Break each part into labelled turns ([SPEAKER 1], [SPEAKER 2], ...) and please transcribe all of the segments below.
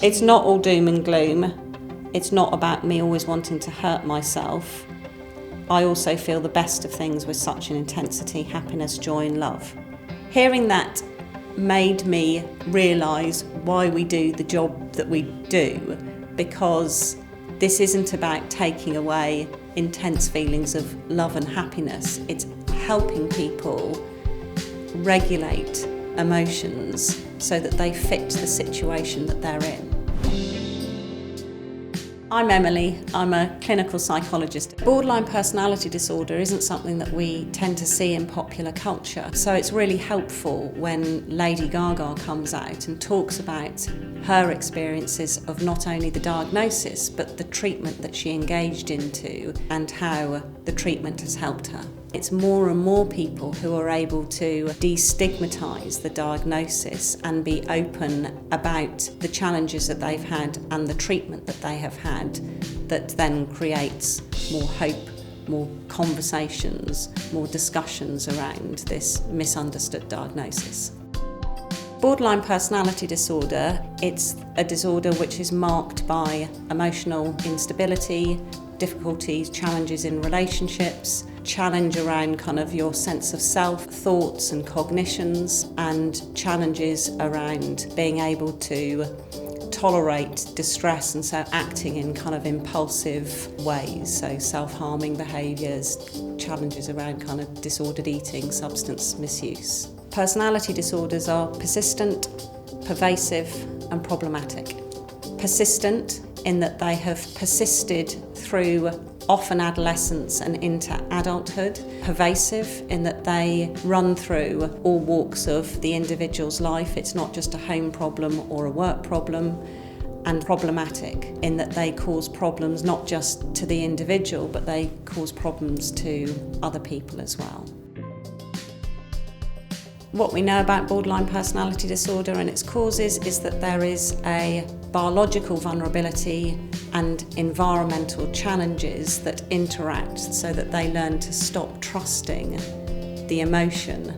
[SPEAKER 1] It's not all doom and gloom. It's not about me always wanting to hurt myself. I also feel the best of things with such an intensity, happiness, joy and love. Hearing that made me realise why we do the job that we do, because this isn't about taking away intense feelings of love and happiness. It's helping people regulate emotions so that they fit the situation that they're in. I'm Emily, I'm a clinical psychologist. Borderline personality disorder isn't something that we tend to see in popular culture, so it's really helpful when Lady Gaga comes out and talks about her experiences of not only the diagnosis but the treatment that she engaged into and how the treatment has helped her. It's more and more people who are able to destigmatize the diagnosis and be open about the challenges that they've had and the treatment that they have had, that then creates more hope, more conversations, more discussions around this misunderstood diagnosis. Borderline personality disorder, it's a disorder which is marked by emotional instability, difficulties, challenges in relationships, challenge around kind of your sense of self, thoughts and cognitions, and challenges around being able to tolerate distress and so acting in kind of impulsive ways, so self-harming behaviours, challenges around kind of disordered eating, substance misuse. Personality disorders are persistent, pervasive and problematic. Persistent in that they have persisted through often adolescence and into adulthood. Pervasive in that they run through all walks of the individual's life. It's not just a home problem or a work problem. And problematic in that they cause problems not just to the individual, but they cause problems to other people as well. What we know about borderline personality disorder and its causes is that there is a biological vulnerability and environmental challenges that interact so that they learn to stop trusting the emotion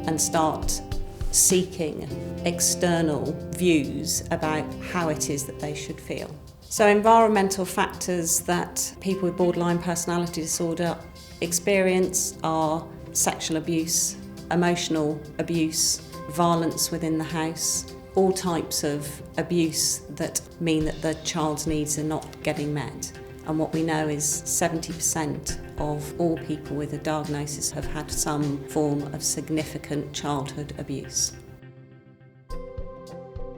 [SPEAKER 1] and start seeking external views about how it is that they should feel. So environmental factors that people with borderline personality disorder experience are sexual abuse, emotional abuse, violence within the house, all types of abuse that mean that the child's needs are not getting met. And what we know is 70% of all people with a diagnosis have had some form of significant childhood abuse.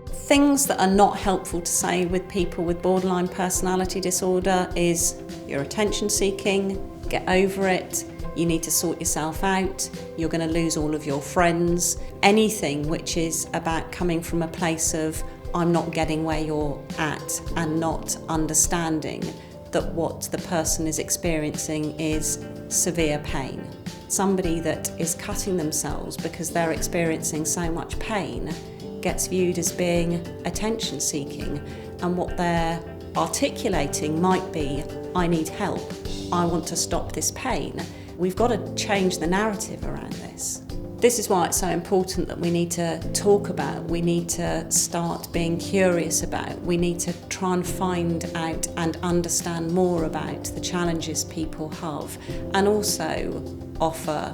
[SPEAKER 1] Things that are not helpful to say with people with borderline personality disorder is you're attention seeking, get over it, you need to sort yourself out, you're going to lose all of your friends. Anything which is about coming from a place of I'm not getting where you're at and not understanding that what the person is experiencing is severe pain. Somebody that is cutting themselves because they're experiencing so much pain gets viewed as being attention seeking, and what they're articulating might be, I need help, I want to stop this pain. We've got to change the narrative around this. This is why it's so important that we need to talk about, we need to start being curious about, we need to try and find out and understand more about the challenges people have, and also offer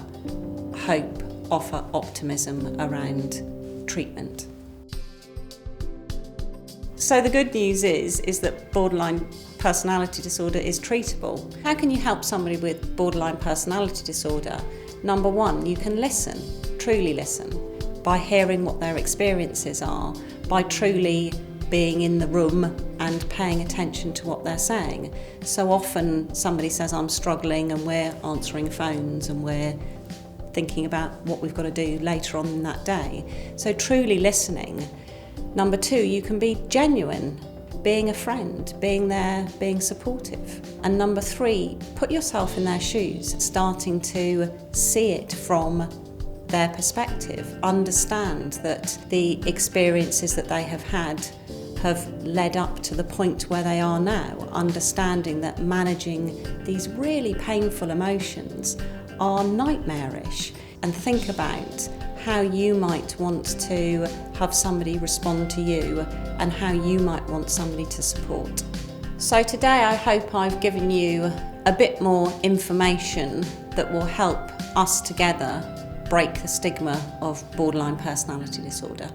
[SPEAKER 1] hope, offer optimism around treatment. So the good news is that borderline personality disorder is treatable. How can you help somebody with borderline personality disorder? Number one, you can listen, truly listen, by hearing what their experiences are, by truly being in the room and paying attention to what they're saying. So often somebody says, I'm struggling, and we're answering phones and we're thinking about what we've got to do later on in that day. So truly listening. Number two, you can be genuine, being a friend, being there, being supportive. And number three, put yourself in their shoes, starting to see it from their perspective. Understand that the experiences that they have had have led up to the point where they are now. Understanding that managing these really painful emotions are nightmarish. And think about how you might want to have somebody respond to you and how you might want somebody to support. So today I hope I've given you a bit more information that will help us together break the stigma of borderline personality disorder.